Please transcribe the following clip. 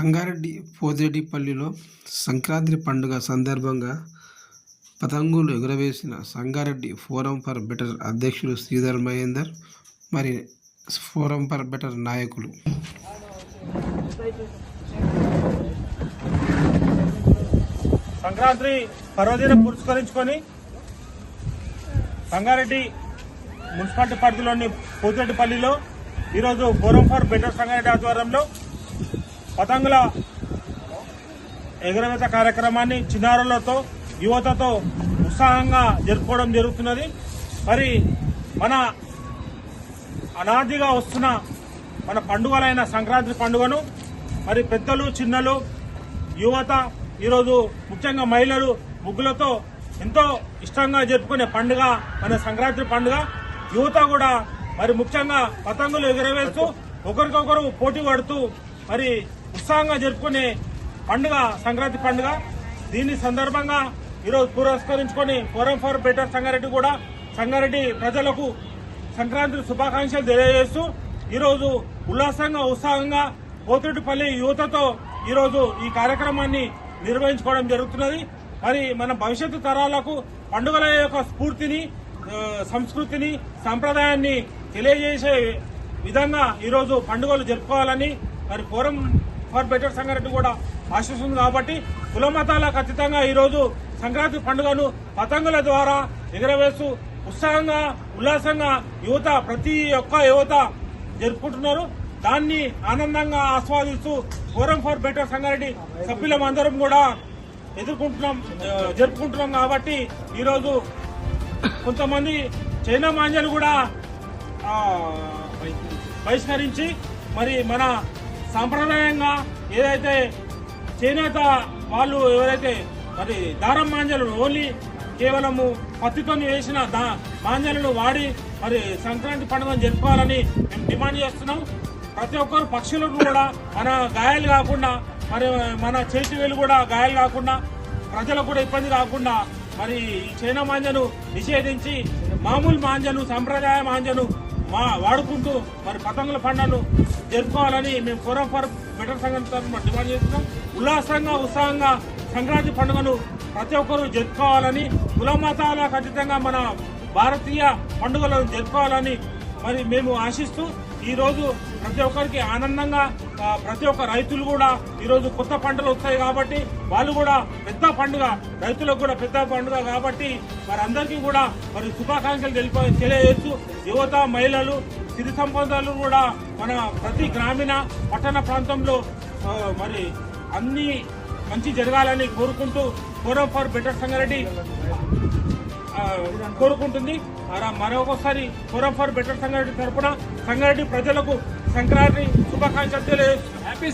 సంగారెడ్డి పోతిరెడ్డిపల్లిలో సంక్రాంతి పండుగ సందర్భంగా పతంగులు ఎగురవేసిన Sangareddy forum for better అధ్యక్షులు శ్రీధర్ మహేందర్ మరి ఫోరం ఫర్ బెటర్ నాయకులు. సంక్రాంతి పర్వదినం పురస్కరించుకొని సంగారెడ్డి మున్సిపాలిటీ పరిధిలోని పోతిరెడ్డిపల్లిలో ఈరోజు ఫోరం ఫర్ బెటర్ సంగారెడ్డి ఆధ్వర్యంలో పతంగుల ఎగురవేత కార్యక్రమాన్ని చిన్నారులతో యువతతో ఉత్సాహంగా జరుపుకోవడం జరుగుతున్నది. మరి మన అనాదిగా వస్తున్న మన పండుగలైన సంక్రాంతి పండుగను మరి పెద్దలు చిన్నలు యువత ఈరోజు ముఖ్యంగా మహిళలు ముగ్గులతో ఎంతో ఇష్టంగా జరుపుకునే పండుగ మన సంక్రాంతి పండుగ. యువత కూడా మరి ముఖ్యంగా పతంగులు ఎగురవేస్తూ ఒకరికొకరు పోటీ పడుతూ మరి ఉత్సాహంగా జరుపుకునే పండుగ సంక్రాంతి పండుగ. దీని సందర్భంగా ఈరోజు పురస్కరించుకొని ఫోరం ఫర్ బెటర్ సంగారెడ్డి కూడా సంగారెడ్డి ప్రజలకు సంక్రాంతి శుభాకాంక్షలు తెలియజేస్తూ ఈరోజు ఉల్లాసంగా ఉత్సాహంగా పోతిరెడ్డిపల్లి యువతతో ఈరోజు ఈ కార్యక్రమాన్ని నిర్వహించుకోవడం జరుగుతున్నది. మరి మన భవిష్యత్తు తరాలకు పండుగల యొక్క స్ఫూర్తిని, సంస్కృతిని, సంప్రదాయాన్ని తెలియజేసే విధంగా ఈరోజు పండుగలు జరుపుకోవాలని మరి ఫోరం ఫర్ బెటర్ సంగారెడ్డి కూడా ఆశిస్తుంది. కాబట్టి కుల మతాలకు అతీతంగా ఈరోజు సంక్రాంతి పండుగను పతంగుల ద్వారా ఎగరవేస్తూ ఉత్సాహంగా ఉల్లాసంగా యువత ప్రతి ఒక్క యువత జరుపుకుంటున్నారు. దాన్ని ఆనందంగా ఆస్వాదిస్తూ ఫోరం ఫర్ బెటర్ సంగారెడ్డి సభ్యులమందరం కూడా జరుపుకుంటున్నాం. కాబట్టి ఈరోజు కొంతమంది చైనా మాంజలు కూడా బహిష్కరించి మరి మన సాంప్రదాయంగా ఏదైతే చేనేత వాళ్ళు ఎవరైతే మరి దారం మాంజలను ఓన్లీ కేవలము పత్తితో వేసిన మాంజలను వాడి మరి సంక్రాంతి పండుగను జరుపుకోవాలని మేము డిమాండ్ చేస్తున్నాం. ప్రతి ఒక్కరు పక్షులకు కూడా మన గాయాలు కాకుండా మరి మన చేతి వేలు కూడా గాయాలు కాకుండా ప్రజలకు కూడా ఇబ్బంది కాకుండా మరి ఈ చైనా మాంజను నిషేధించి మామూలు మాంజను సంప్రదాయ మాంజను వాడుకుంటూ మరి పతంగుల పండుగను జరుపుకోవాలని మేము ఫోరం ఫర్ బెటర్ సంఘం తరఫున డిమాండ్ చేస్తున్నాం. ఉల్లాసంగా ఉత్సాహంగా సంక్రాంతి పండుగను ప్రతి ఒక్కరూ జరుపుకోవాలని, కుల మతాలకు అతీతంగా మన భారతీయ పండుగలను జరుపుకోవాలని మరి మేము ఆశిస్తూ ఈరోజు ప్రతి ఒక్కరికి ఆనందంగా ప్రతి ఒక్క రైతులు కూడా ఈరోజు కొత్త పంటలు వస్తాయి కాబట్టి వాళ్ళు కూడా పెద్ద పండుగ, రైతులకు కూడా పెద్ద పండుగ కాబట్టి మరి అందరికీ కూడా మరి శుభాకాంక్షలు తెలియజేస్తూ యువత మహిళలు సిరి సంపదలు కూడా మన ప్రతి గ్రామీణ పట్టణ ప్రాంతంలో మరి అన్ని మంచి జరగాలని కోరుకుంటూ ఫోరం ఫర్ బెటర్ సంగారెడ్డి కోరుకుంటుంది. మరొకసారి ఫోరం ఫర్ బెటర్ సంగారెడ్డి తరఫున సంగారెడ్డి ప్రజలకు సంక్రాంతి శుభాకాంక్షలు తెలియజేస్తుంది. హ్యాపీ